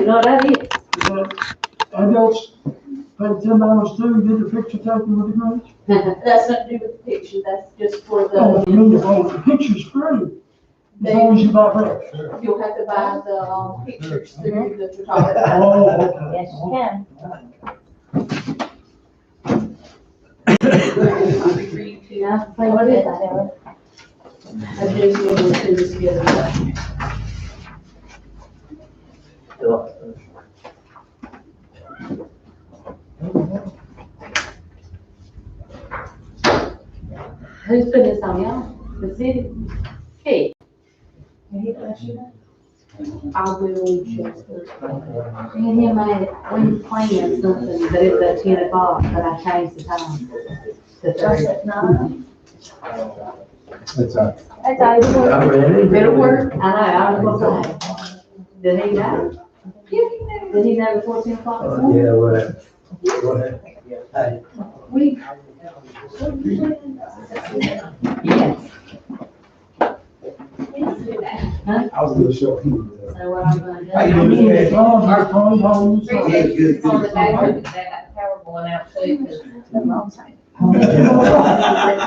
No, that is. Adults pay $10 too and get their picture taken with the grants? That's not to do with the picture, that's just for Oh, the, you mean the picture's free, as long as you buy that. you'll have to buy the, pictures through the photographer. Oh, okay. Yes, you can. Yeah, what is that? I just need to put this together. Who's putting this on y'all? The city? Hey. I will just. Me and him made, we planned something, but it was at 10 o'clock, but I changed the time to 30. It's a. That's all you do. It'll work. I know, I was gonna say. Did he know? Did he know before 10 o'clock? this morning? Yeah, what? We. Yes. Huh? I was gonna show you. So what I'm gonna do. How you doing? As long as it's on, how you say. Good, On the good. day that that power going out too, 'cause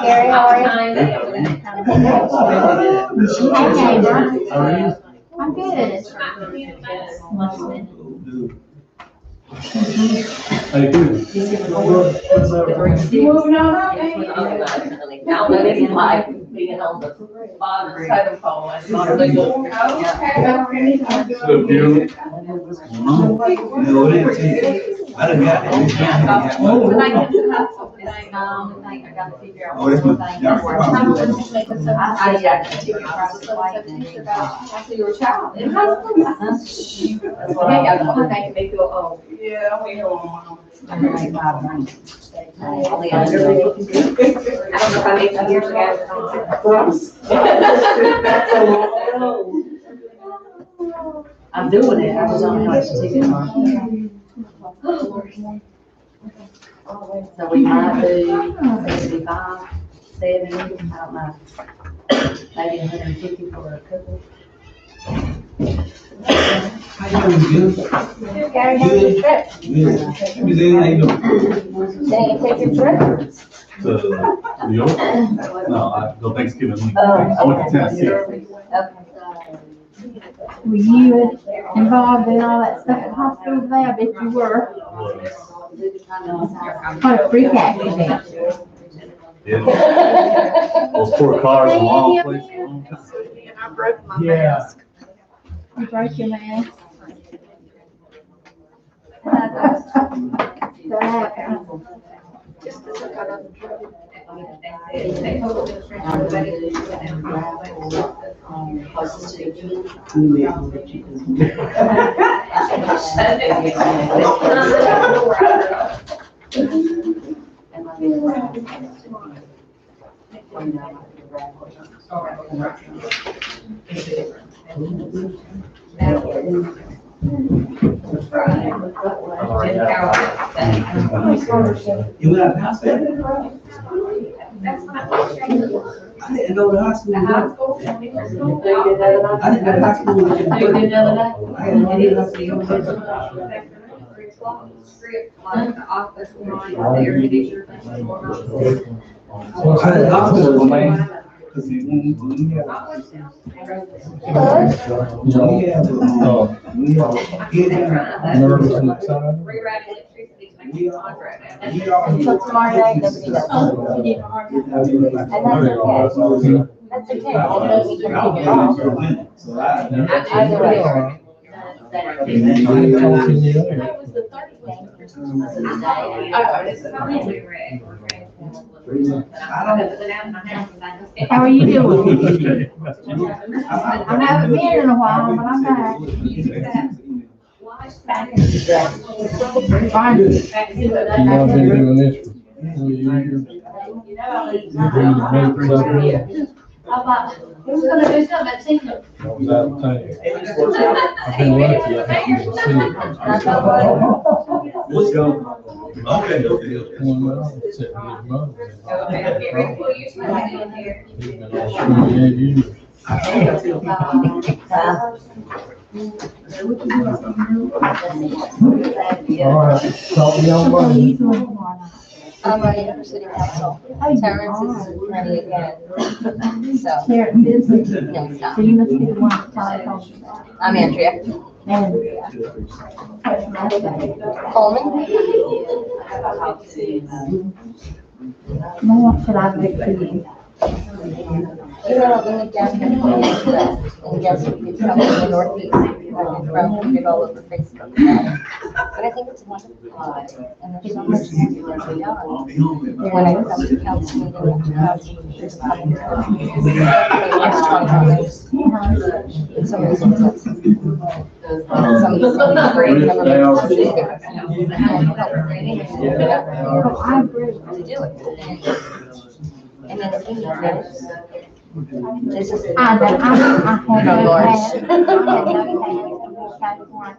Gary, how are you? I know. Okay, I'm good. Hey, good. You moving on up, I don't know, it's like being on the bottom totem pole, it's not legal. So beautiful. No, it ain't. I done got it. When I get to the hospital today, I gotta figure out Oh, that's one good. thing. Yeah. I see your child in high school. Yeah, the only thing they feel old. Yeah, we don't. I don't know if I need some years ago. I'm doing it, I was on how to take it on. So we might do 75, 70, I don't know. Maybe 150 for a couple. How you doing? Good? Gary, how was your trip? Good. Every day, how you doing? Dang, you take your trip? To New York? No, I go Thanksgiving week. Oh, I went to okay. Tennessee. Were you involved in all that stuff at hospital today? I bet you were. What a freak accident. Yeah. Those poor cars from all places. I broke my Yeah. mask. You broke your mask. What happened? Just because I got on the truck. You went out of hospital? I didn't go to hospital. I didn't go to hospital. You did the other day? I didn't go to hospital. Like the office, the air conditioner. I did hospital, man. Cause we have. Nervous and excited. Rewriting electricity to make a contract. So tomorrow night, nobody does. You didn't hard. And that's okay. That's okay. I know we can take it off. Either way. How are you doing? I haven't been in a while, but I'm back. Fine. You've been doing this for 2 years. How about, who's gonna do something at Tinker? I was out of town. I've been lucky, I haven't seen it. Let's go. Okay. One month, except for his mother. Okay, I'm getting ready to pull you something in here. He's been on 28 years. All right, talk to y'all What are later. you doing tomorrow night? I'm running for city council. Terrence is running again. So, Here, this is, no, he's not. so you must be the one that talked on that. I'm Andrea Andrea. Coleman. Now, what should I do for you? You know, let me down here and guess who did come from the Northeast. From put it all over Facebook. But I think it's wonderful. And there's so much more to be done. When I come to council meeting after council, there's coming to the next 25 minutes. And some reasons that's. Some great government. Oh, I agree. To do it. And then if you need this. This is. I had No, Lord. no pads. I had no pads.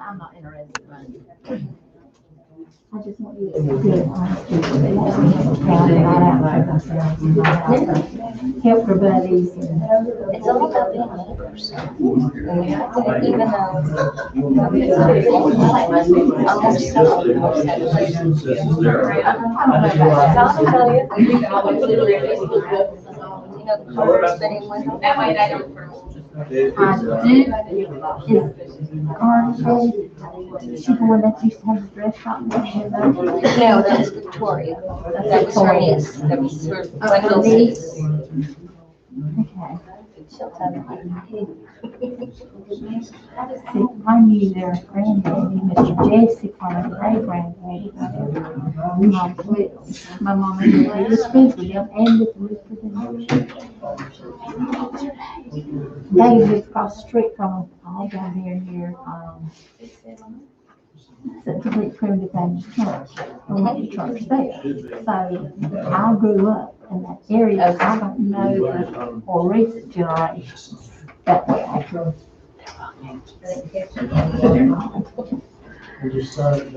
I'm not interested in running. I just want you to do it honestly. Help your buddies and. It's all about being neighbors. And we have to, even though. Almost so. I'll tell you. You know, the color spinning window. That way they don't. I do, is Garfield, she the one that used to have the dress shop next to that? No, that was Victoria. That was her niece. That was her Wendell's niece. Okay. She'll tell you. See, I knew their granddaddy, Mr. Jesse, one of the great granddaddy. My mom and dad was friends with them and with them. They lived across the street from them, all down here, St. Philip Primitive Baptist Church, I went to church there. So I grew up in that area, I don't know the more recent generations that way. We just started,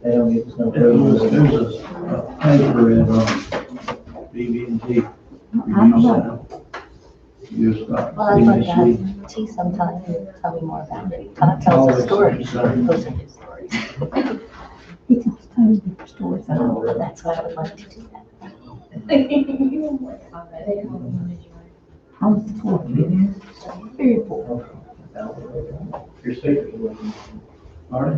They don't get us no. there's a paper at, BB&T. I don't know. You start. Well, I'd like to have tea sometime and tell me more about it. Todd tells us stories. Those are his stories. He tells totally different stories. That's why I would like to do that. I was poor, very poor. Your speaker. Marty?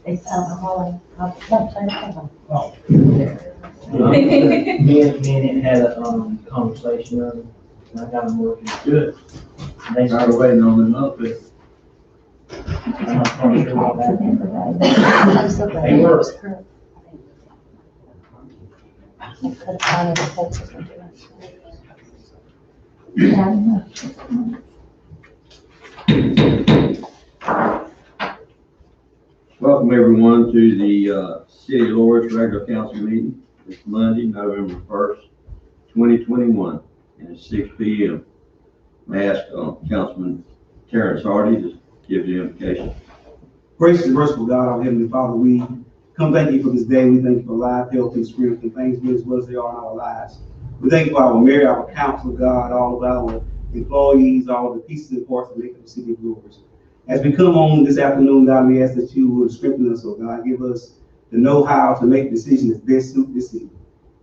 They found the hall. Me and it had a, conversation on it, and I got them working. Good. And they Started waiting on another bit. I'm not quite sure about that. I'm so glad They it work. was her. I could have found it offensive and doing Welcome everyone to the City of Lawrence regular council meeting. It's Monday, November 1st, 2021, and it's 6 p.m. I ask Councilman Terrence Hardy to give the invocation. Gracious and merciful God, our Heavenly Father, we come thank you for this day. We thank you for life, health, and strength, and things being as well as they are in our lives. We thank you for our mayor, our council, God, all of our employees, all of the pieces and parts that make up the city of Lawrence. As we come on this afternoon, God, we ask that you would strengthen us, oh God, give us the know-how to make decisions that best suit this city.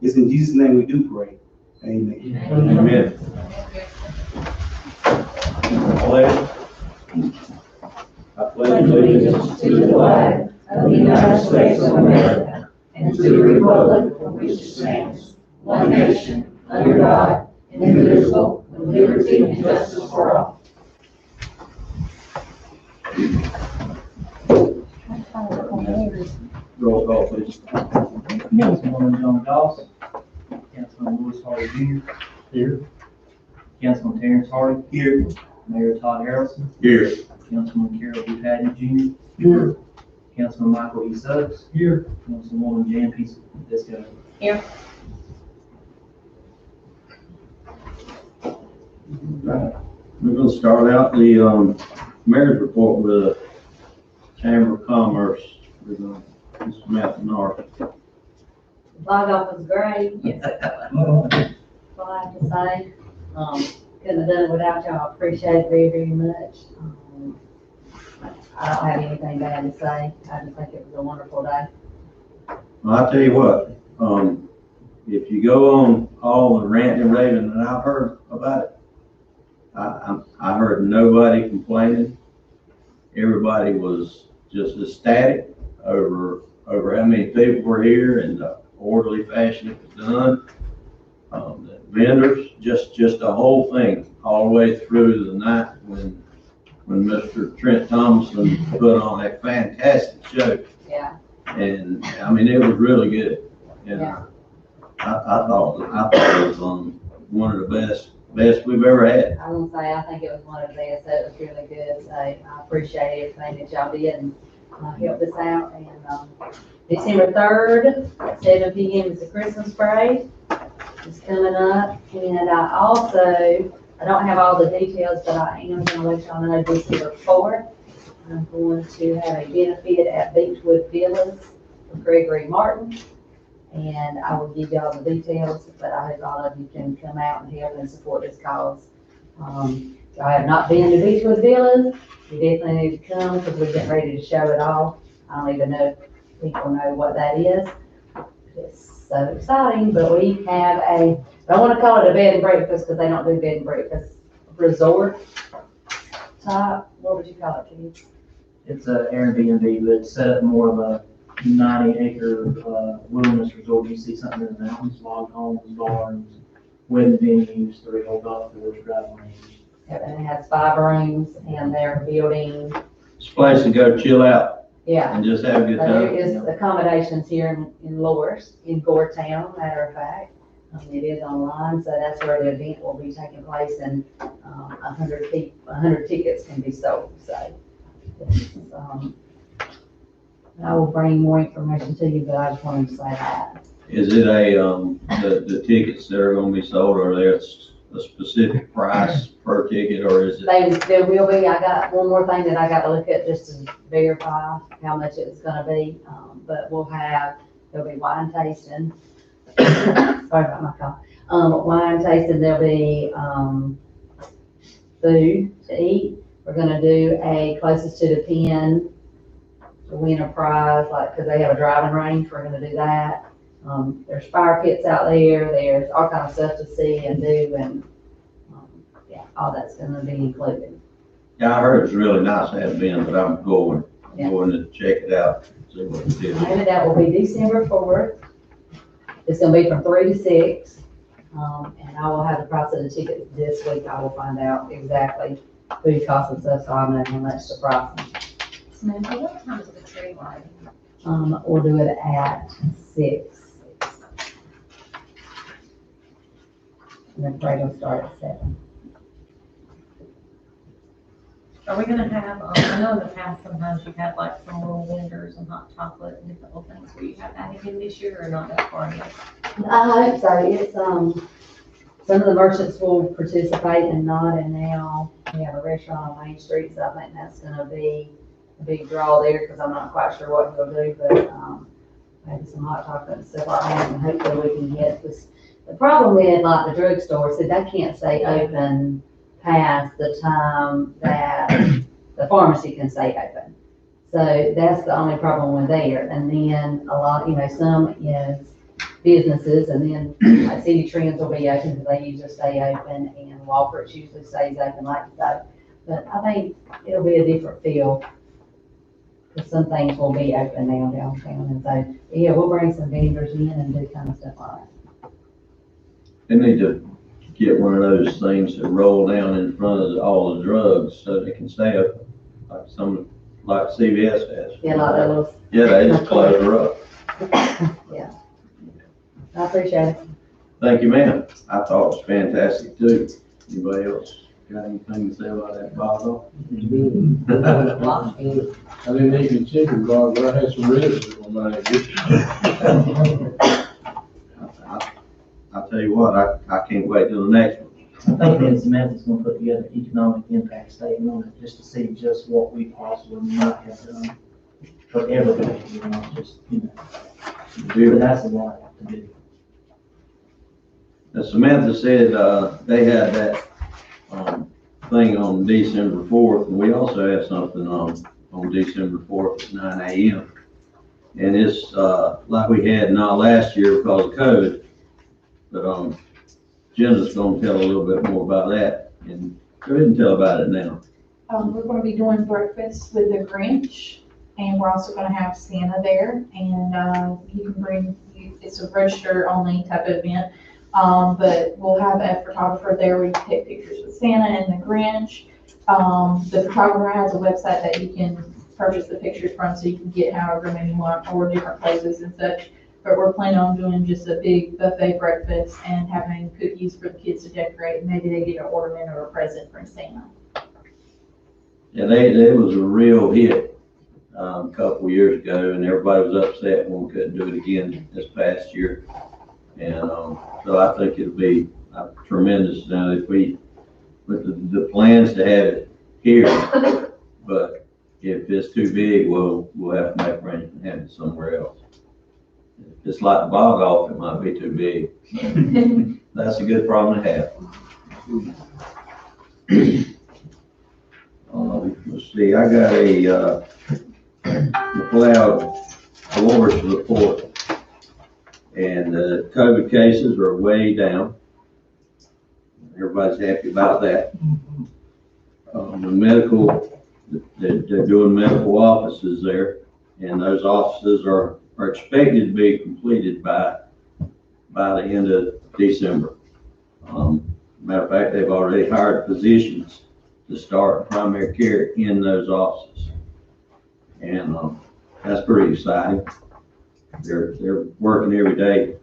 It's in Jesus' name we do pray. Amen. Amen. I pledge allegiance To the flag of the United States of America and to the republic for which it stands, one nation, under God, indivisible, with liberty and justice for all. Roll call, please. Councilwoman John Doss. Councilman Louis Hardy Jr. Here. Councilman Terrence Hardy. Here. Mayor Todd Harrelson. Here. Councilman Carol B. Patton Jr. Here. Councilman Michael E. Suggs. Here. Councilwoman Jan P. Disco. Here. We're going to start out the mayor's report with the Chamber of Commerce with Mr. Matthew North. Log off was great. That's all I have to say. Couldn't have done it without y'all. I appreciate it very, very much. I don't have anything bad to say. I just think it was a wonderful day. Well, I'll tell you what, if you go on all the ranting and raving that I've heard about it, I heard nobody complaining. Everybody was just ecstatic over how many people were here and the orderly fashion it was done. The vendors, just the whole thing, all the way through the night when Mr. Trent Thompson put on a fantastic show. Yeah. And, I mean, it was really good. And Yeah. I thought it was one of the best we've ever had. I was gonna say, I think it was one of the best. It was really good. So I appreciate everything that y'all did and helped us out. And December 3rd, 7 p.m. is the Christmas parade. It's coming up. And I don't have all the details, but I am gonna let y'all know December 4th. I'm going to have a benefit at Beechwood Villas for Gregory Martin. And I will give y'all the details, but I hope all of you can come out and help and support this cause. If I have not been to Beechwood Villas, you definitely need to come because we're getting ready to show it all. I don't even know if people know what that is. It's so exciting, but we have I don't want to call it a bed and breakfast because they don't do bed and breakfast. Resort type, what would you call it, Keith? It's a Airbnb, but it's set up more of a 90-acre wilderness resort. You see something in the mountains, log homes, barns, wedding venues, 3-hole golf course, driving range. And it has 5 rooms and they're building, It's a place to go chill out yeah. and just have a good There time. is accommodations here in Loris, in Goretown, matter of fact. It is online, so that's where the event will be taking place and 100 tickets can be sold, so. I will bring more information to you, but I just wanted to say that. Is it the tickets that are gonna be sold, are there a specific price per ticket, or is it? There will be, I got one more thing that I got to look at just to verify how much it's gonna be, but there'll be wine tasting. Sorry about my cough. Wine tasting, there'll be, food to eat. We're gonna do a closest to the pin to win a prize, like, cause they have a driving range, we're gonna do that. There's fire pits out there, there's all kind of stuff to see and do, and, yeah, all that's gonna be included. Yeah, I heard it was really nice to have been, but I'm going Yeah. to check it out, see what it is. Maybe that will be December 4th. It's gonna be from 3 to 6. And I will have the price of the tickets this week. I will find out exactly food costs and stuff, so I know how much to price them. Samantha, what time is the tree lighting? We'll do it at 6. And the parade will start at 7. Are we gonna have, I know in the past, sometimes you've had like some little vendors and hot chocolate and different little things. Will you have that again this year or not that far yet? I hope so. It's, some of the merchants will participate and not, and now we have a restaurant on Main Street, so I think that's gonna be a big draw there, because I'm not quite sure what he'll do, but, maybe some hot chocolate and stuff like that, and hopefully we can get this. The problem with like the drugstore is that they can't stay open past the time that the pharmacy can stay open. So that's the only problem with there. And then a lot, some is businesses, and then like City Trends will be open because they usually stay open, and Walker's usually stays open like that. But I think it'll be a different feel, because some things will be open now downtown. And so, yeah, we'll bring some vendors in and do kind of stuff like that. They need to get one of those things that roll down in front of all the drugs so they can stay open, like CVS has. Yeah, like that little. Yeah, they just close her up. Yeah. I appreciate it. Thank you, ma'am. I thought it was fantastic too. Anybody else got anything to say about that, Bob? I didn't eat the chicken, but I had some ribs in my mind. I'll tell you what, I can't wait till the next one. I think that Samantha's gonna put together an economic impact statement on it, just to see just what we possibly might have done for everybody, just, but that's a lot to do. Samantha said, they had that, thing on December 4th, and we also have something on December 4th at 9 a.m. And it's, like we had not last year because of COVID, but, Jenna's gonna tell a little bit more about that, and go ahead and tell about it now. We're gonna be doing breakfast with the Grinch, and we're also gonna have Santa there, and, you can bring, it's a register only type of event. But we'll have a photographer there where you can take pictures with Santa and the Grinch. The photographer has a website that you can purchase the pictures from, so you can get however many you want, or different places and such. But we're planning on doing just a big buffet breakfast and having cookies for the kids to decorate. Maybe they get an ornament or a present from Santa. Yeah, it was a real hit, a couple years ago, and everybody was upset when we couldn't do it again this past year. And, so I think it'll be tremendous now if we, with the plans to have it here, but if it's too big, we'll have to make arrangements and have it somewhere else. If it's like the bog off, it might be too big. That's a good problem to have. Let's see, I got a, McLeod Awards report. And the COVID cases are way down. Everybody's happy about that. The medical, they're doing medical offices there, and those offices are expected to be completed by the end of December. Matter of fact, they've already hired physicians to start primary care in those offices. And that's pretty exciting. They're working every day,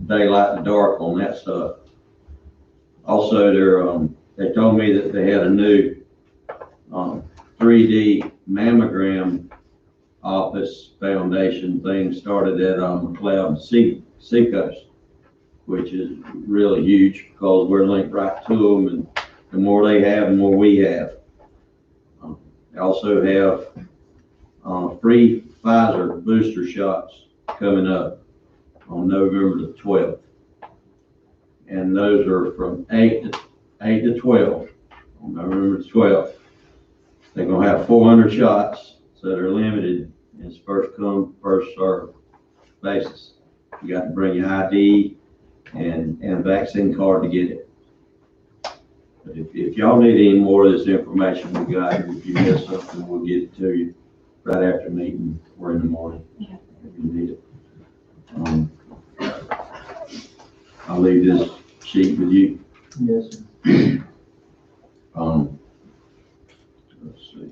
daylight and dark on that stuff. Also, they told me that they had a new 3D mammogram office foundation thing started at McLeod Seacoast, which is really huge because we're linked right to them, and the more they have, the more we have. They also have free Pfizer booster shots coming up on November the 12th. And those are from 8 to 12 on November the 12th. They're gonna have 400 shots, so they're limited. It's first come, first served basis. You got to bring your ID and a vaccine card to get it. But if y'all need any more of this information we got, if you miss something, we'll get it to you right after meeting or in the morning if you need it. I'll leave this sheet with you. Yes, sir. Let's see.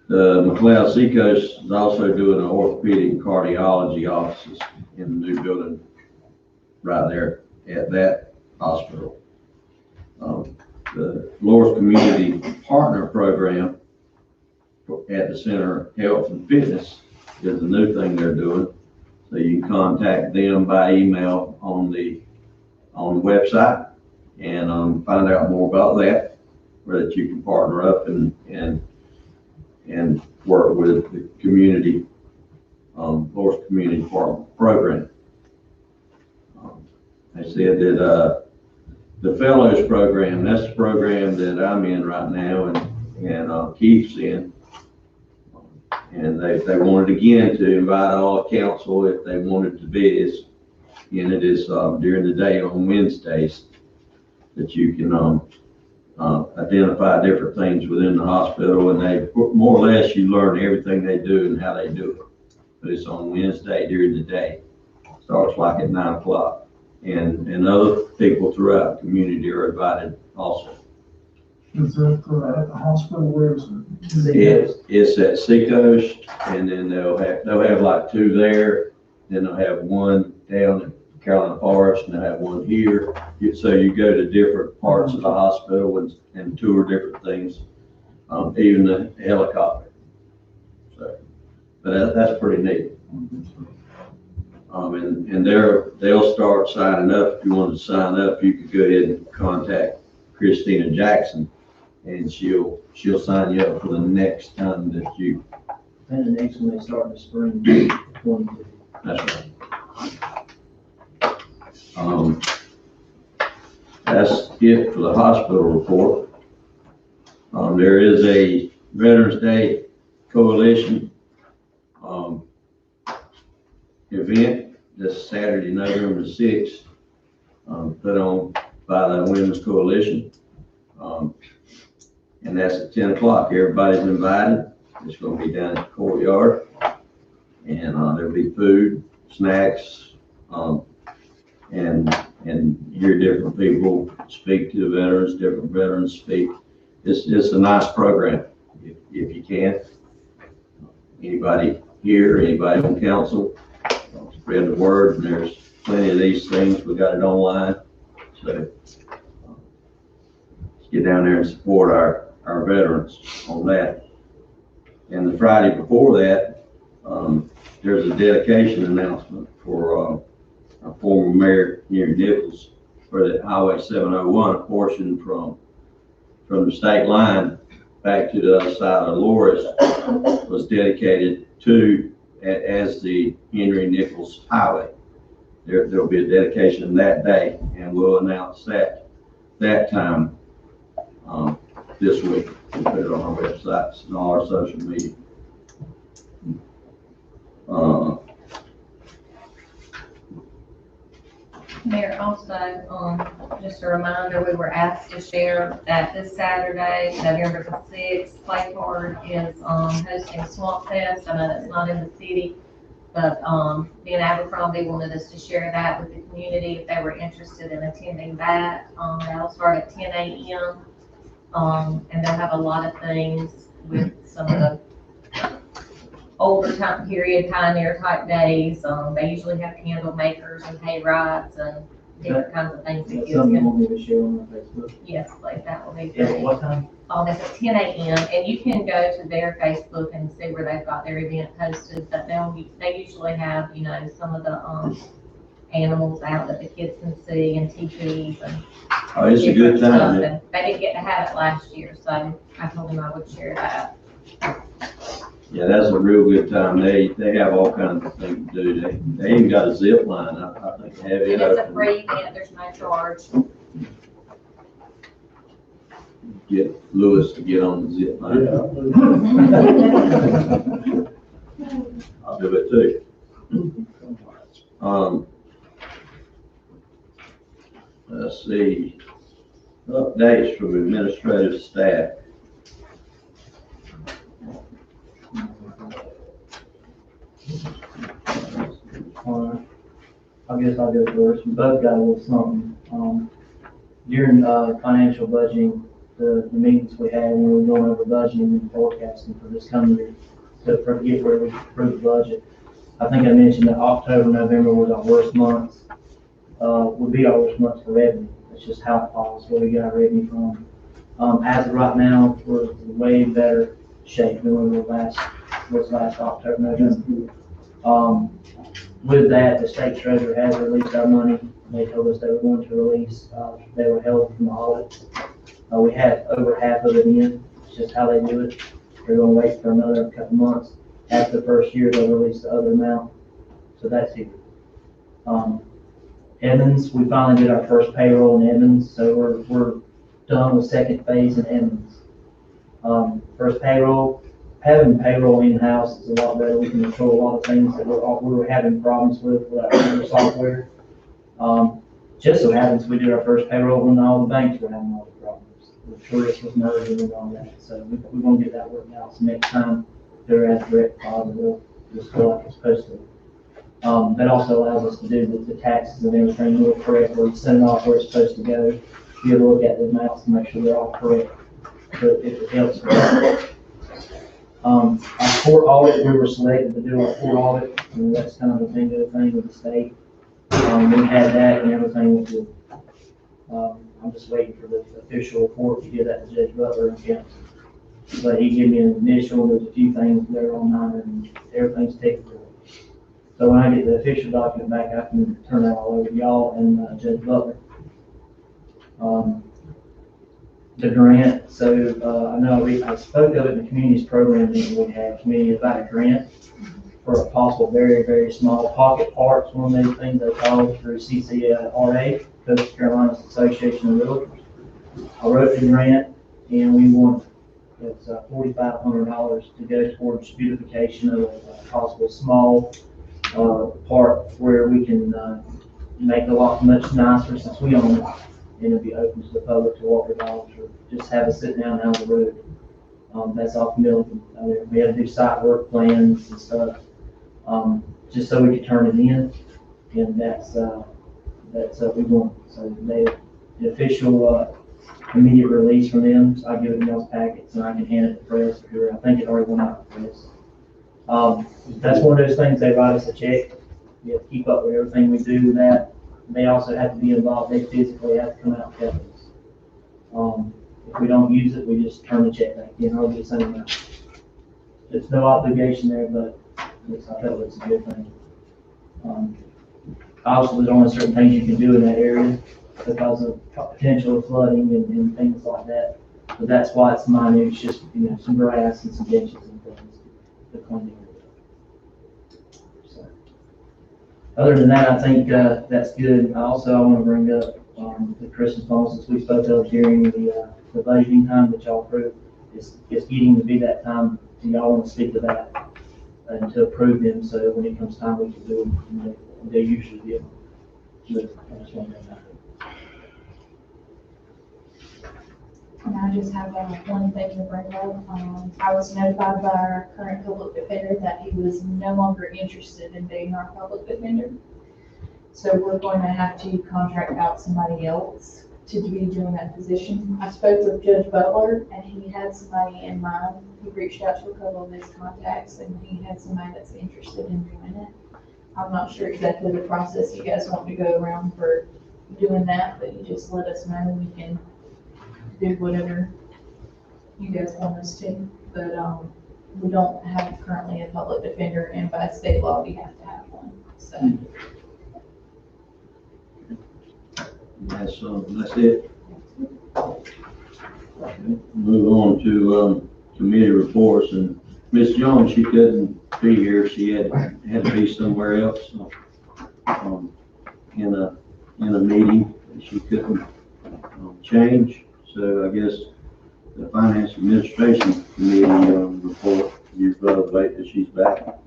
The McLeod Seacoast is also doing an orthopedic and cardiology offices in the new building right there at that hospital. The Loris Community Partner Program at the Center of Health and Fitness is a new thing they're doing. So you can contact them by email on the website and find out more about that, where that you can partner up and work with the community, Loris Community Partner Program. They said that the Fellows Program, that's the program that I'm in right now and Keith's in. And they wanted again to invite all council if they wanted to be in it is during the day on Wednesdays that you can identify different things within the hospital, and they more or less you learn everything they do and how they do it. But it's on Wednesday during the day. Starts like at 9 o'clock. And other people throughout the community are invited also. Is that at the hospital? Where is it? It's at Seacoast, and then they'll have like 2 there, then they'll have 1 down at Carolina Forest, and they'll have 1 here. So you go to different parts of the hospital and tour different things, even the helicopter. So, but that's pretty neat. And they'll start signing up. If you want to sign up, you could go ahead and contact Christina Jackson, and she'll sign you up for the next time that you. And the next one they start in the spring 22. That's right. That's it for the hospital report. There is a Veterans Day Coalition, event this Saturday, November 6th, put on by the Women's Coalition. And that's at 10 o'clock. Everybody's invited. It's gonna be down at the courtyard. And, there'll be food, snacks, and hear different people speak to the veterans, different veterans speak. It's a nice program, if you can. Anybody here, anybody on council, spread the word, and there's plenty of these things. We got it online. So let's get down there and support our veterans on that. And the Friday before that, there's a dedication announcement for our former mayor, Henry Nichols, for the Highway 701, a portion from the state line back to the other side of Loris was dedicated to as the Henry Nichols Highway. There'll be a dedication that day, and we'll announce that time this week. We'll put it on our websites and all our social media. Mayor, also, just a reminder, we were asked to share that this Saturday, November the 6th, Clayport is hosting Swamp Fest. I know that's not in the city, but being Abercrombie wanted us to share that with the community if they were interested in attending that. That'll start at 10 a.m. And they'll have a lot of things with some of the older time period pioneer type days. They usually have candle makers and hay rides and different kinds of things that That's kids something you can. want me to share on my Facebook. Yes, like that will be Yeah, great. what time? That's at 10 a.m. and you can go to their Facebook and see where they've got their event posted, but they usually have, some of the, animals out that the kids can see and teepees and. Oh, it's a good different stuff, time. and they didn't get to have it last year, so I told them I would share that. Yeah, that's a real good time. They have all kinds of things to do. They even got a zip line. I think they have it And it's a open. free event, there's no charge. Get Lewis to get on the zip line. I'll do it too. Let's see, updates from administrative staff. I guess I'll go first. We both got a little something. During financial budgeting, the meetings we had when we were going over budgeting and forecasting for this coming year, to get where we approve the budget. I think I mentioned that October, November was our worst months. Would be our worst months for revenue. It's just how it falls, where we get our revenue from. As of right now, we're in way better shape than we were last October, November. With that, the state treasurer has released our money. They told us they were going to release, they were held from the audit. We had over half of it in. It's just how they do it. They're gonna wait for another couple months. After the first year, they'll release the other amount. So that's it. Evans, we finally did our first payroll in Evans, so we're done with second phase in Evans. First payroll, having payroll in-house is a lot better. We can control a lot of things that we were having problems with our other software. Just so happens we did our first payroll when all the banks were having all the problems. The tourist was merging and all that, so we're gonna get that worked out. So next time they're at direct deposit, we'll just go like it's supposed to. That also allows us to do the taxes and everything real correctly, send it off where it's supposed to go, be able to look at the amounts and make sure they're all correct. But if it helps. Our court audit, we were selected to do our court audit, and that's kind of a thing with the state. We had that and everything was good. I'm just waiting for the official report to get that to Judge Butler and council. But he gave me an initial, there's a few things there on mine and everything's taken care of. So when I get the official document back, I can turn that all over to y'all and Judge Butler. The grant, so I know I spoke of it in the communities program meeting we had, community about a grant. for a possible very, very small pocket parks, one of those things they call through CCRA, Coastal Carolinas Association of Realtors. I wrote the grant and we want, it's $4,500 to go towards beautification of a possible small park where we can make it a lot much nicer since we own it, and it'll be open to the public to walk their dogs or just have a sit down on the road. That's off Milliken. We had to do site work plans and stuff, just so we could turn it in, and that's what we want. So the official immediate release from them, so I give it in those packets and I can hand it to press, or I think it already went out to press. That's one of those things, they write us a check. We have to keep up with everything we do with that. They also have to be involved, they physically have to come out and help us. If we don't use it, we just turn the check back in, or get something else. There's no obligation there, but I felt it's a good thing. Obviously, there's only certain things you can do in that area because of potential of flooding and things like that. But that's why it's minute, it's just, some grass and some benches and things to clean it. So, other than that, I think that's good. I want to bring up the Christmas bonuses we spoke of during the budgeting time that y'all approved. It's getting to be that time. Do y'all want to speak to that and to approve them, so when it comes time we can do them? They usually do. I just want to know that. And I just have one thing to bring up. I was notified by our current public defender that he was no longer interested in being our public defender. So we're going to have to contract out somebody else to be doing that position. I spoke with Judge Butler and he had somebody in mind. He reached out to a couple of his contacts and he had somebody that's interested in doing it. I'm not sure exactly the process you guys want to go around for doing that, but you just let us know and we can do whatever you guys want us to. But we don't have currently a public defender, and by state law, we have to have one, so. That's it. Okay. Move on to committee reports, and Ms. Jones, she couldn't be here. She had to be somewhere else in a meeting that she couldn't change. So I guess the Finance Administration Committee report, you've voted that she's back.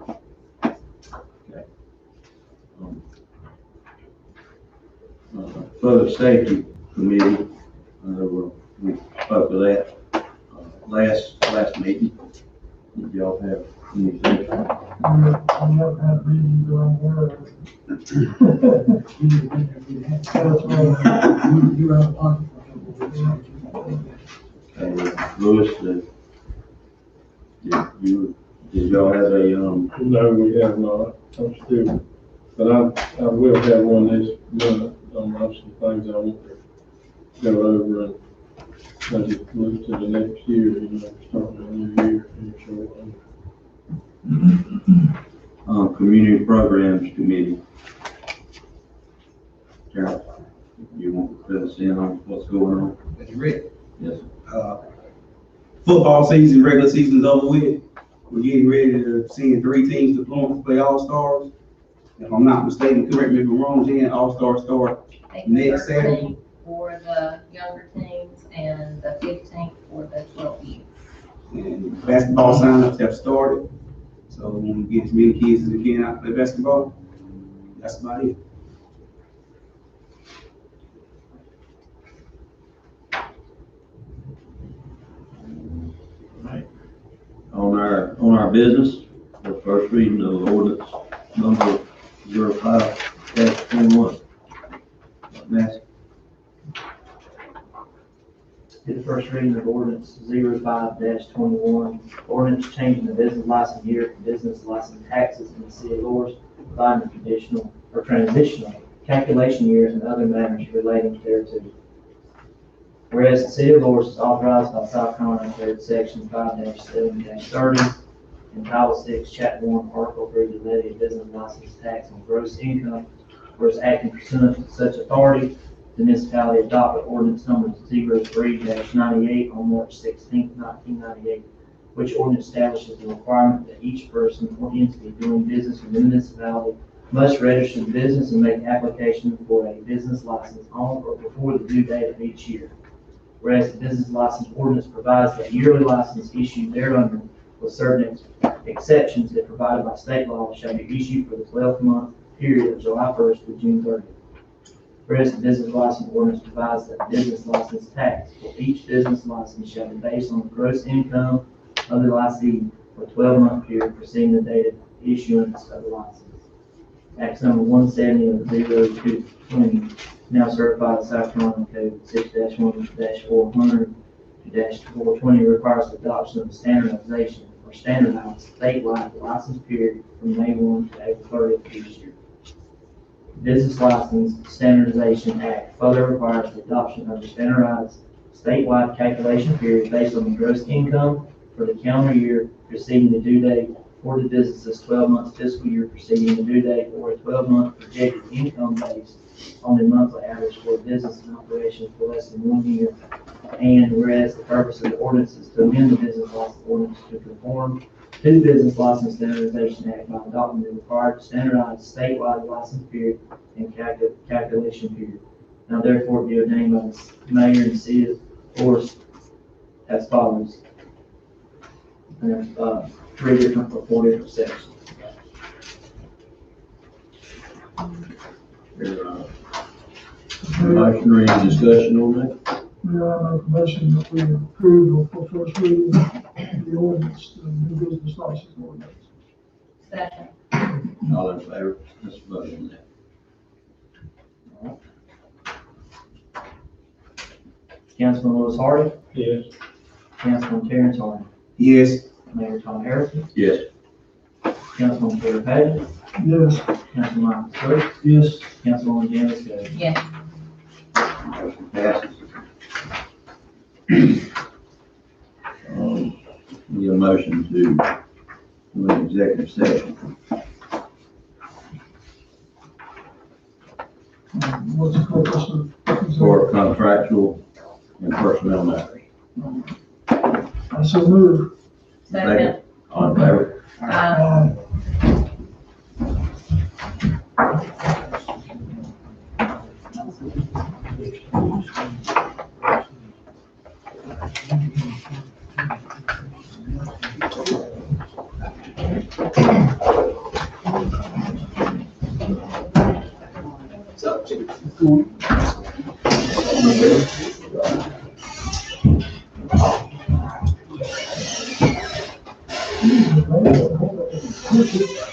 Okay. Public Safety Committee, we spoke of that last meeting. Did y'all have anything? I'm not that reading going word. That's right. You have one. Louis, did y'all have a, No, we have not. I'm still, but I will have one this month. I have some things I want to go over and maybe move to the next year, starting a new year here shortly. Community Programs Committee. Carol, you want to fill us in on what's going on? That's Rick. Yes. Football season, regular season's over with. We're getting ready to send 3 teams to Florence to play All-Stars. If I'm not mistaken, correct me if I'm wrong, Jan, All-Stars start next Saturday. For the younger teams and the 15th for the 12 youth. And basketball signups have started. So when we get as many kids as we can out to play basketball, that's about it. On our business, the first reading of ordinance number 05-21. Matt? The first reading of ordinance 05-21, ordinance changing the business license year for business license taxes in the city of Loris, providing traditional or transitional calculation years and other matters relating thereto. Whereas the city of Loris is authorized by South Carolina Code Section 5-7-30 and Title 6, Chapter 1, Article 3, to levy a business license tax on gross income, whereas acting pursuant to such authority, the municipality adopted ordinance number 03-98 on March 16, 1998, which ordinance establishes the requirement that each person or entity doing business within the municipality must register the business and make application for a business license on or before the due date of each year. Whereas the business license ordinance provides that yearly license issued thereunder with certain exceptions that provided by state law shall be issued for the 12-month period of July 1st to June 30th. Whereas the business license ordinance provides that the business license tax for each business license shall be based on the gross income of the licensee for a 12-month period preceding the date of issuance of the license. Act number 170 of the 0220, now certified South Carolina Code 6-1-400-420, requires the adoption of a standardization or standardized statewide license period from May 1 to April 30th of each year. Business License Standardization Act further requires the adoption of a standardized statewide calculation period based on the gross income for the calendar year preceding the due date for the business's 12-month fiscal year preceding the due date, or a 12-month projected income based on the monthly average for a business in operation for less than 1 year. And whereas the purpose of the ordinance is to amend the business license ordinance to conform to the Business License Standardization Act by adopting the required standardized statewide license period and calculation period. Now therefore be ordained by the mayor and city of Forest as follows. And there's 3 different or 4 different sections. Motion or any discussion on that? Yeah, I make a motion that we approve for first reading the ordinance, the new business license ordinance. Second. All in favor? Let's vote on that. Councilman Lewis Hardy, Yes. Councilman Terrence Hardy, Yes. Mayor Tom Harrison, Yes. Councilman Terry Page, Yes. Councilman Michael Stewart, Yes. Councilwoman Janice Day. Yes. Motion passes. Need a motion to do an executive session. What's the purpose of? For contractual and personnel matters. I so move. Second. All in favor? Aye.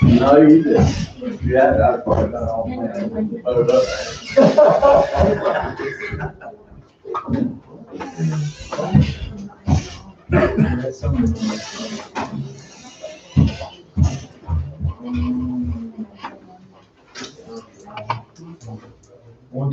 No, you didn't. Yeah, I probably got all that. Voted up. That's some of the- One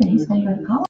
He's gonna go to college.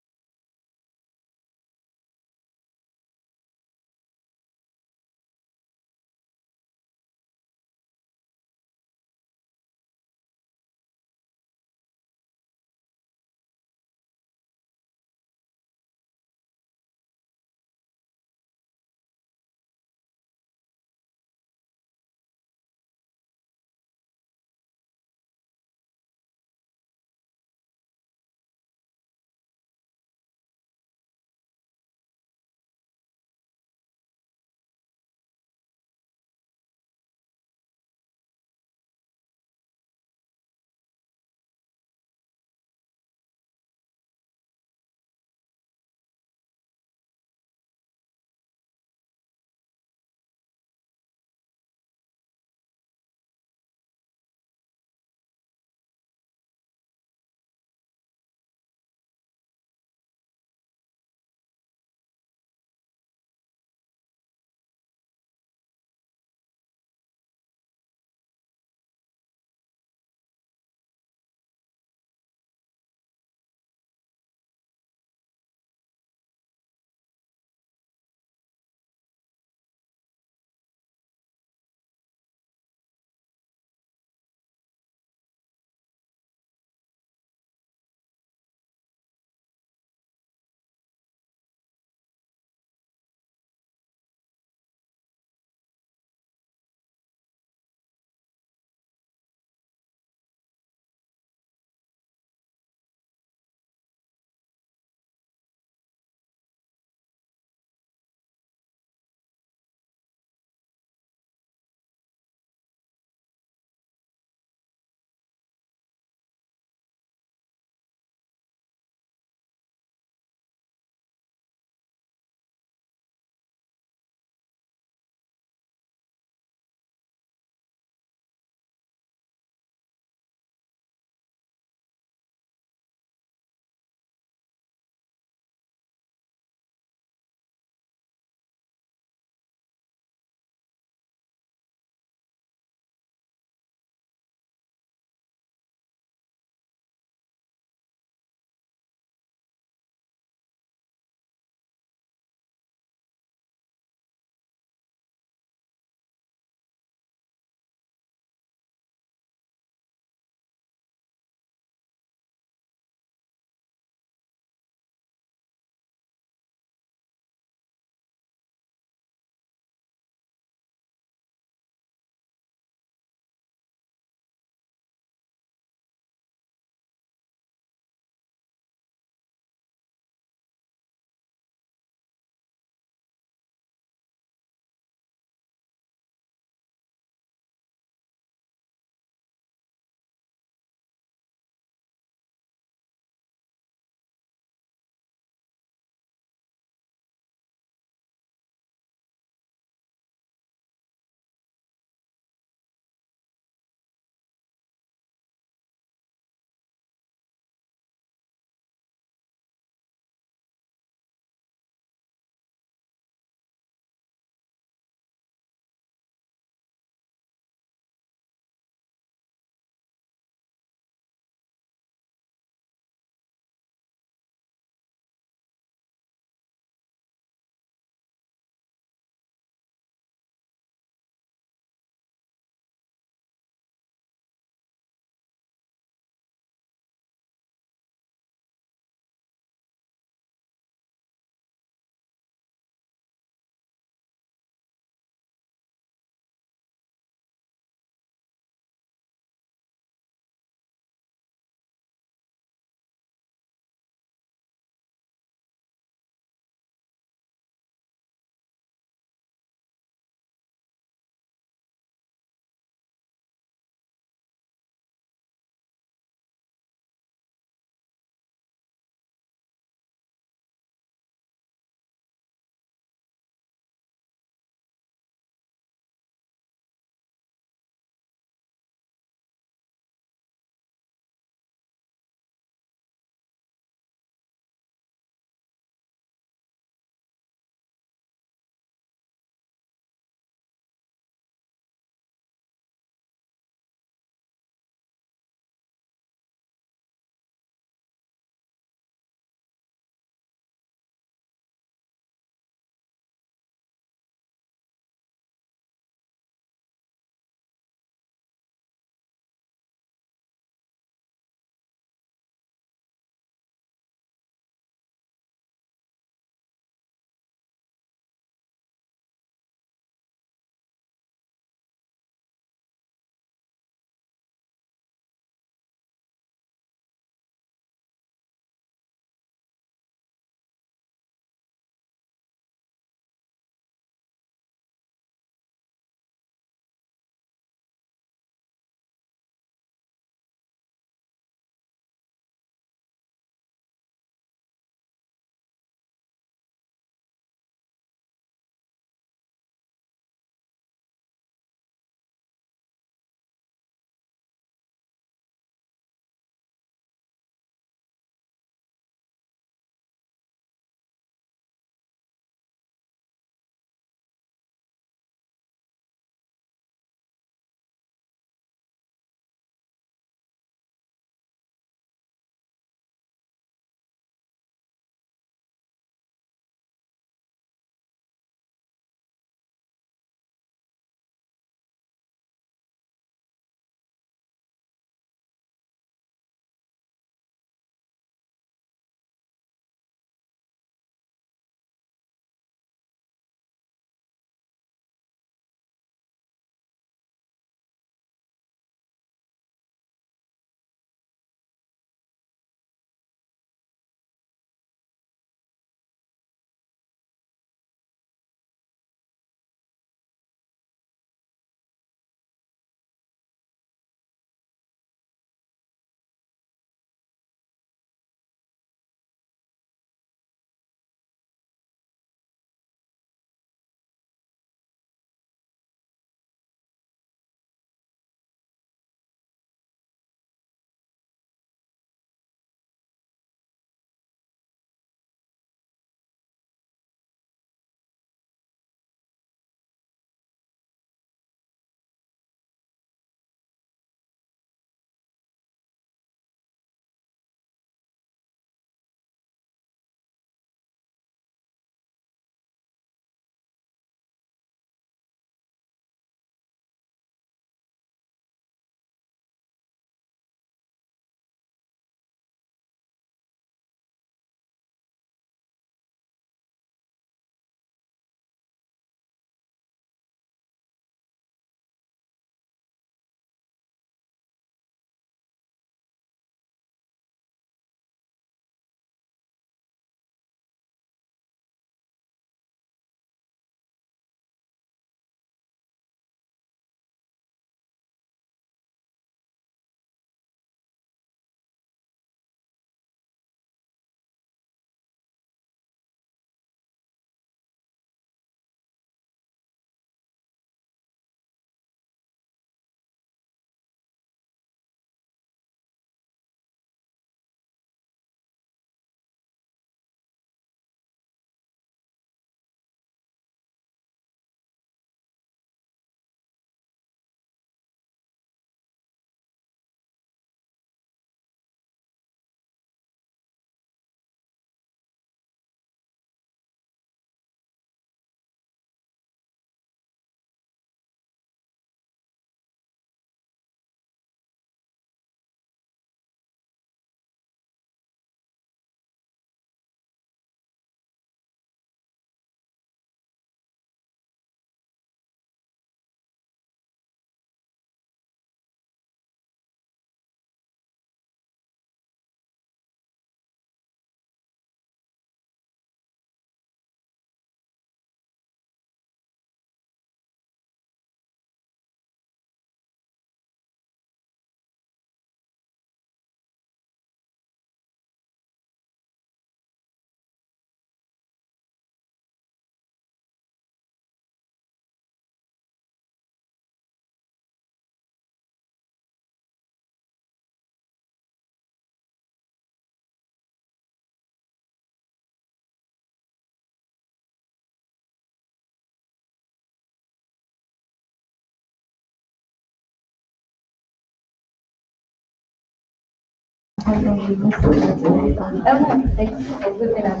Are you gonna be listening to anything? Oh, no, they look at me, looking at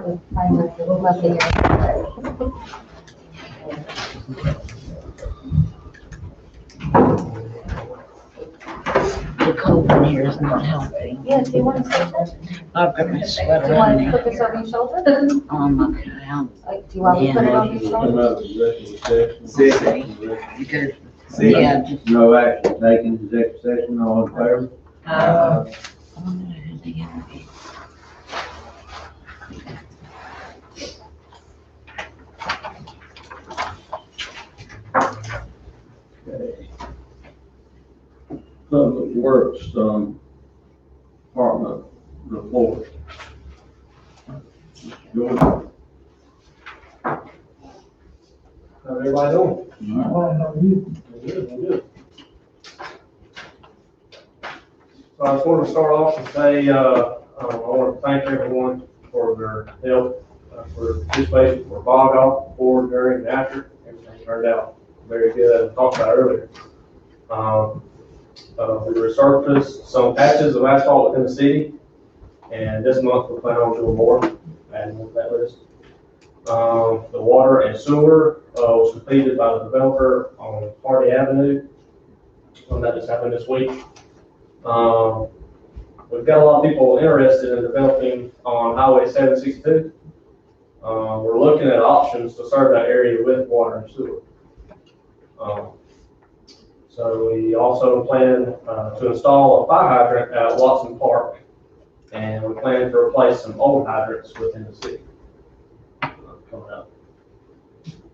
me, finally, they love me. The cold in here is not helping. Yeah, do you want to say that? I've got my Do sweater you want on to now. put this over your shoulder? Okay, Like, do you want me to put it over your Come shoulder? out of executive session. Because, See, yeah, just, no action taken, executive session, all in favor? I wonder who they get. Okay. Public Works, Department report. George? How's everybody doing? Well, how are you? Good. So I just wanted to start off and say, I want to thank everyone for their help, for participation, for bog off, before, during, and after. Everything turned out very good, as I talked about earlier. We resurfaced some patches of asphalt within the city, and this month we plan on doing more, adding more to that list. The water and sewer was completed by the developer on Hardy Avenue. That just happened this week. We've got a lot of people interested in developing on Highway 762. We're looking at options to serve that area with water and sewer. So we also plan to install a fire hydrant at Watson Park, and we plan to replace some old hydrants within the city coming up.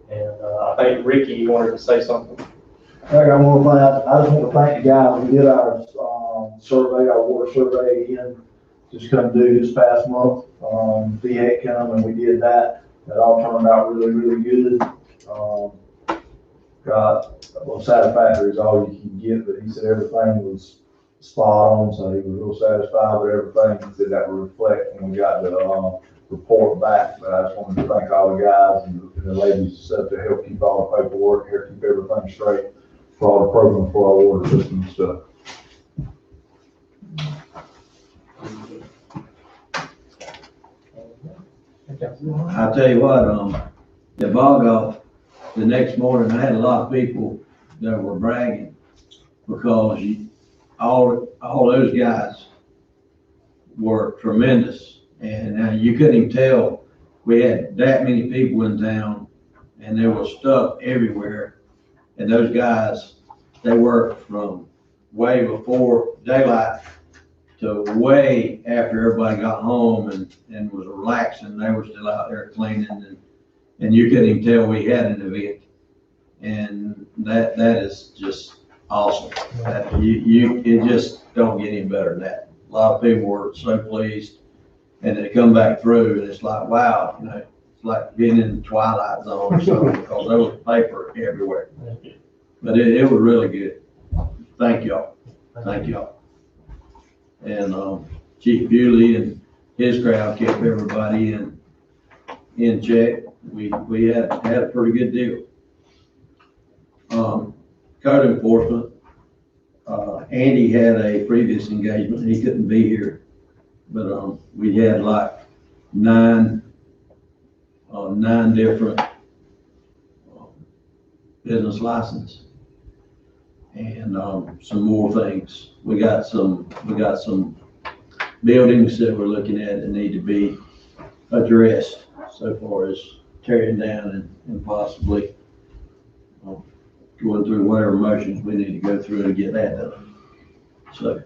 And I think Ricky wanted to say something. Hey, I just want to thank the guys. We did our, survey, our water survey again, just come due this past month. VA come and we did that. That all turned out really, really good. Well, satisfactory is all you can get, but he said everything was spot on, so he was real satisfied with everything. He said that would reflect when we got the, report back, but I just wanted to thank all the guys and the ladies and stuff to help keep all the paperwork here, keep everything straight for all the programs for our water system and stuff. I'll tell you what, the bog off, the next morning, I had a lot of people that were bragging because all those guys were tremendous. And you couldn't even tell we had that many people in town and there was stuff everywhere. And those guys, they worked from way before daylight to way after everybody got home and was relaxing. They were still out there cleaning and you couldn't even tell we had an event. And that is just awesome. It just don't get any better than that. A lot of people were so pleased. And they come back through and it's like, wow, you know, it's like being in the Twilight Zone or something because there was paper everywhere. But it was really good. Thank y'all. Thank y'all. And Chief Bewley and his crowd kept everybody in check. We had a pretty good deal. Code enforcement, Andy had a previous engagement. He couldn't be here. But we had like nine different business licenses and some more things. We got some buildings that we're looking at that need to be addressed so far as tearing down and possibly going through whatever motions we need to go through to get that done. So.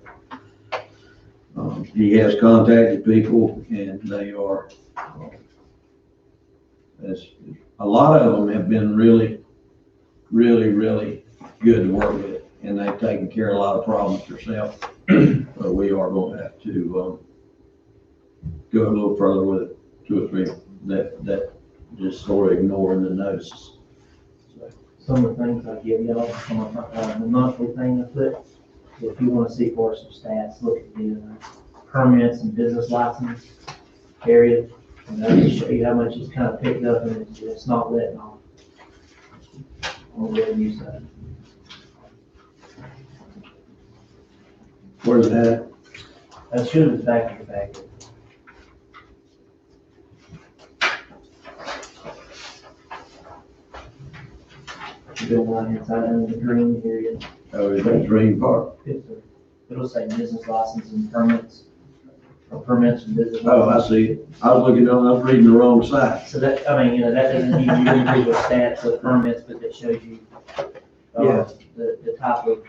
He has contacted people and they are, a lot of them have been really, really, really good to work with and they've taken care of a lot of problems themselves. But we are going to have to go a little further with it, 2 or 3 that just sort of ignoring the notices. So. Some of the things I give y'all from the monthly thing I put, if you want to see for some stats, look at the permits and business license area. And that'll show you how much it's kind of picked up and it's not letting off on the revenue side. Where's that? That should have been back in the packet. Build line inside in the green area. Oh, is that Dream Park? It'll say business license and permits, or permits and business. Oh, I see it. I was reading the wrong side. So that, I mean, that doesn't give you individual stats of permits, but that shows you, Yeah. the type of,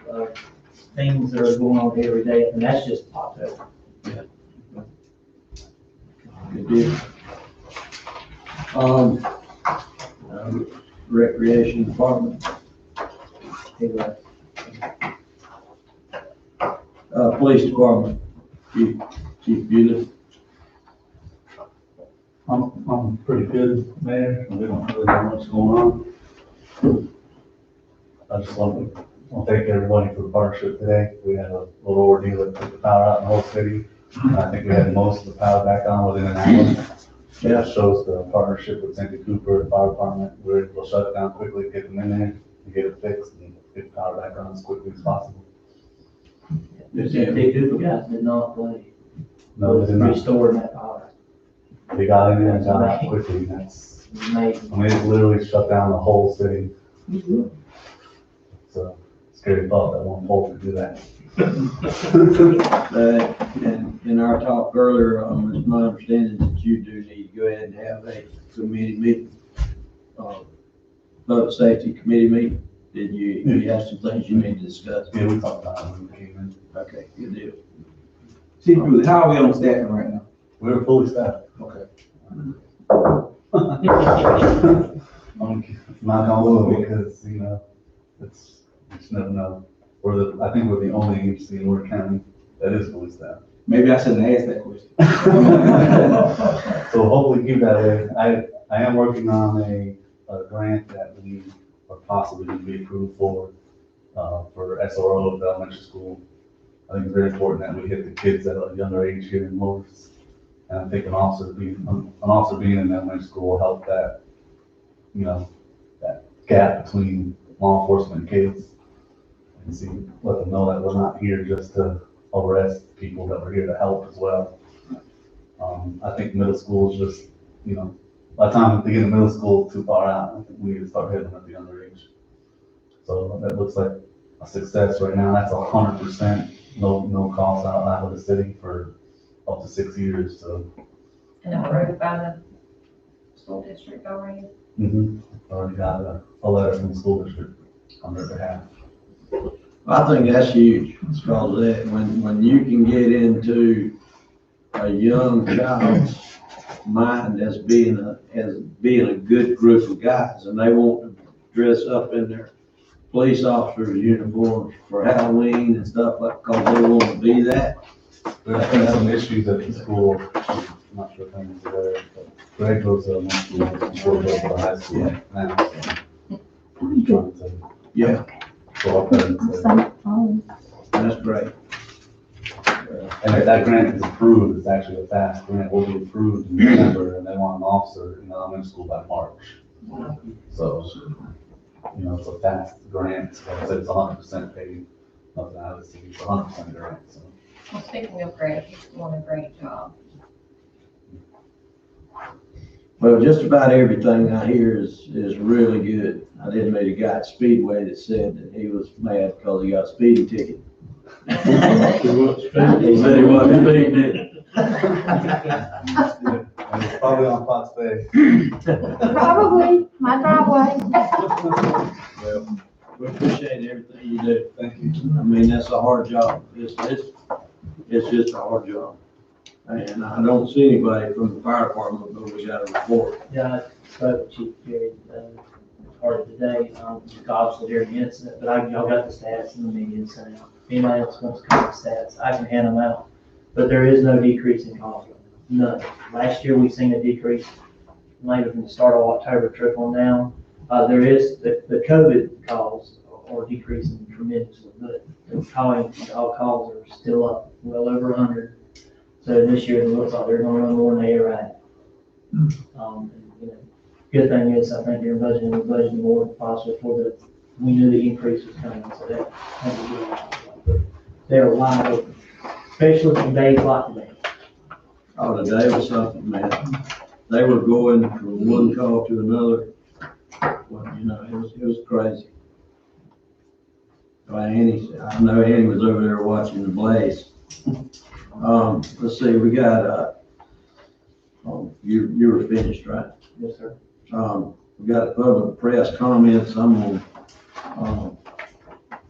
things that are going on every day, and that's just October. Good deal. Recreation Department, Police Department, Chief Bueller. I'm pretty good, Mayor, and we don't really know what's going on. I just want to thank everybody for the partnership today. We had a little ordeal that took the power out in the whole city. I think we had most of the power back on within an hour. Yeah, it shows the partnership with Cynthia Cooper, the fire department. We're able to shut it down quickly, get them in there, and get it fixed, and get the power back on as quickly as possible. The Cooper guys did not play. No, they did not. Restoring that power. They got in there and got out quickly. That's amazing. I mean, it literally shut down the whole city. It's a scary thought that one pole could do that. And in our talk earlier, it's my understanding that you do need to go ahead and have a committee meeting, public safety committee meeting. Did you have some things you need to discuss? Yeah, we talked about it when we came in. Okay, good deal. Chief Bueller, how are we on staffing right now? We're fully staffed. Okay. Knock on wood, because, you know, you just never know. I think we're the only agency in Warren County that is fully staffed. Maybe I shouldn't ask that question. So hopefully keep that way. I am working on a grant that we are possibly going to be approved for SRO at elementary school. I think it's very important that we hit the kids at a younger age here in Morris. And I think an officer being in elementary school will help that, you know, that gap between law enforcement and kids. And let them know that we're not here just to arrest people, that we're here to help as well. I think middle school is just, you know, by the time they get in middle school, too far out. I think we need to start hitting them at the younger age. So that looks like a success right now. That's 100%, no cost out of the city for up to 6 years, so. And approved by the school district already? Already got a letter from the school district on their behalf. I think that's huge, because that when you can get into a young child's mind as being a good group of guys, and they want to dress up in their police officers' uniforms for Halloween and stuff like, because they want to be that. There's been some issues at the school. I'm not sure if anyone's aware, but Greg goes to middle school before he goes to high school now. So I'm trying to Yeah, go up there and say, that's great. and if that grant is approved, it's actually a fast grant. Will be approved in December, and they want an officer in elementary school by March. So, you know, it's a fast grant. Like I said, it's 100% paid. Nothing out of the city. It's 100% grant. So. Well, speaking of Greg, he's doing a great job. Well, just about everything I hear is really good. I did meet a guy at Speedway that said that he was mad because he got a speeding ticket. He said he wasn't speeding. It's probably on Fox Bay. Probably, my driveway. Well, we appreciate everything you do. Thank you. I mean, that's a hard job. It's just a hard job. And I don't see anybody from the fire department, but we got a report. Yeah, I spoke with Chief Jerry, part of today, obviously during the incident, but y'all got the stats in the media sent out. If anybody else wants to come with stats, I can hand them out. But there is no decrease in calls, none. Last year, we've seen a decrease, maybe from the start of October, trickling down. There is, the COVID calls are decreasing tremendously, but all calls are still up, well over 100. So this year, it looks like they're going to run more than they ever had. You know, good thing is, I think they're budgeting more possibly for we knew the increase was coming, so that was good. They're wide open. especially from days like today. Oh, today was something, man. They were going from one call to another. Well, you know, it was crazy. Well, I know Annie was over there watching the blaze. Let's see, we got, you were finished, right? Yes, sir. We got a public press comments. I'm gonna,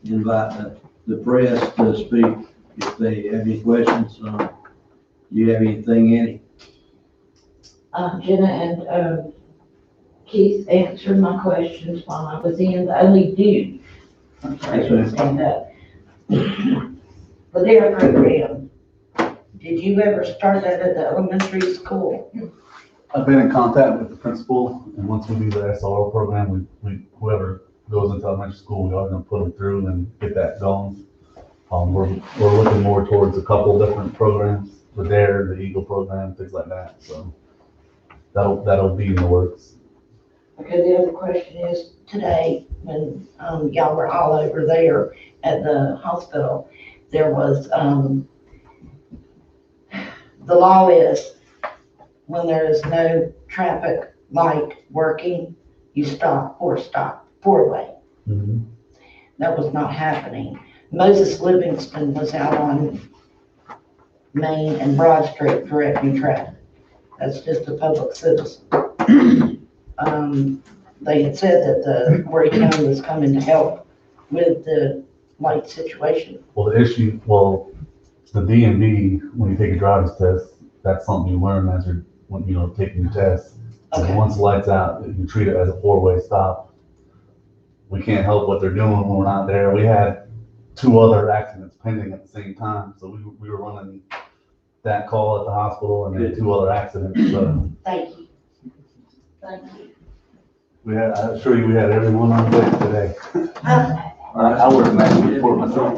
invite the press to speak if they have any questions. You have anything, Annie? Jenna and, Keith answered my questions while I was in, the only do. I'm sorry, I didn't stand up. For their program, did you ever start that at the elementary school? I've been in contact with the principal, and once we do the SRO program, we whoever goes into elementary school, we are gonna put them through and get that going. We're looking more towards a couple different programs, the DARE, the Eagle program, things like that, so that'll be in the works. Okay, the other question is, today, when, y'all were all over there at the hospital, there was, the law is, when there is no traffic light working, you stop, four-way. Mm-hmm. That was not happening. Moses Livingston was out on Main and Broad Street directing traffic. That's just a public citizen. They had said that the Horry County was coming to help with the light situation. Well, the DMV, when you take a driver's test, that's something you learn as you're, taking your test. Okay. And once the light's out, you treat it as a four-way stop. We can't help what they're doing when we're not there. We had 2 other accidents pending at the same time, so we were running that call at the hospital and then 2 other accidents, so. Thank you. Thank you. I assure you, we had everyone on deck today. I work in that report myself.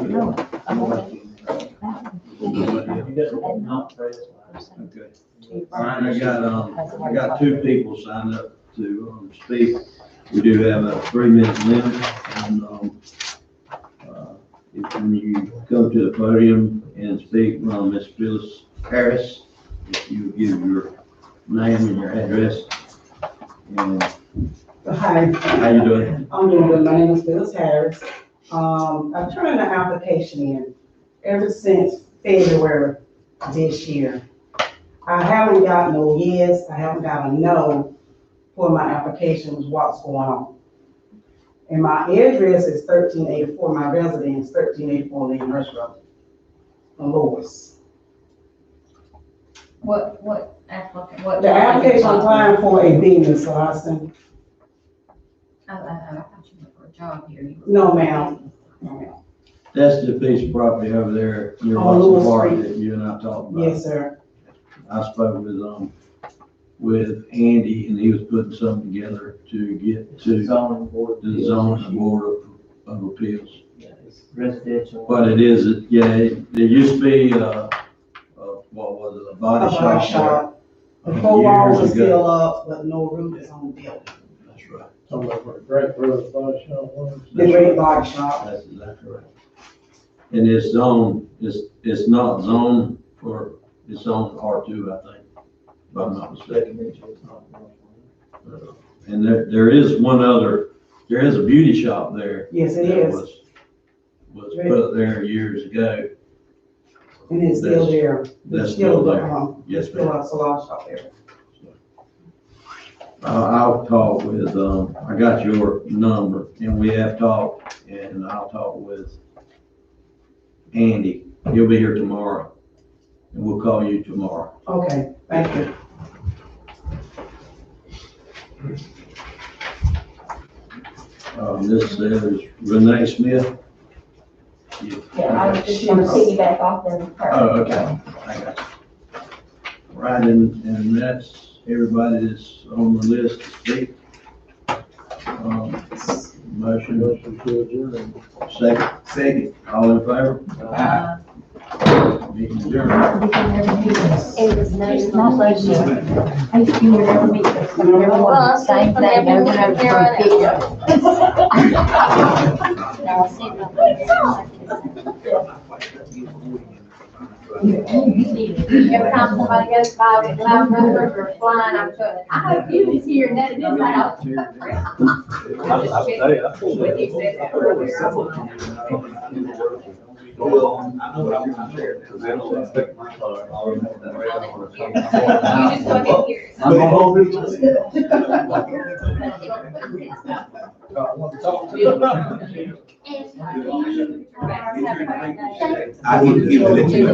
Okay. All right, I got 2 people signed up to speak. We do have a 3-minute limit, and when you come to the podium and speak, Ms. Phyllis Harris, if you give your name and your address. And hi. How you doing? I'm doing good. My name is Phyllis Harris. I've turned the application in ever since February this year. I haven't got no yes, I haven't got a no for my application, what's going on. And my address is 1384, my residence, 1384 Lindenhurst Road, in Lewis. What application? The application I'm applying for a business license. I thought you were for a job here. No, ma'am. No, ma'am. That's the piece of property over there, near On Watson Lewis Park Street. that you and I talked about. Yes, sir. I spoke with Andy, and he was putting something together to get to the zoning board of appeals. Yeah, it's residential. But it is, there used to be, what was it, a body shop there. The 4 walls are years ago. still up, but no roof is on the building. That's right. Talking about where Great Brothers Body Shop was. The Great Body Shop. That's exactly right. And it's zone, it's not zoned for, it's zoned R2, I think, if I'm not mistaken. And there is one other, there is a beauty shop there. Yes, it that is. Was put there years ago. And it's still there. That's It's still there. Yes, Still ma'am. a salon shop there. I'll talk with, I got your number, and we have talked, and I'll talk with Andy. He'll be here tomorrow, and we'll call you tomorrow. Okay, thank you. This is Renee Smith. Yeah, I was just gonna piggyback off them. Oh, okay, I got you. Right, and that's everybody that's on the list to speak. Motion. Motion to adjourn. Second, all in favor? Meeting adjourned. It was nice. It's not like that. I used to hear every meeting, everyone, the same thing, over and over from video. Now, I'll see if I can- Every time somebody goes by with loud numbers or flying, I'm going, I hope you was here and that it didn't matter. I need to give it to you.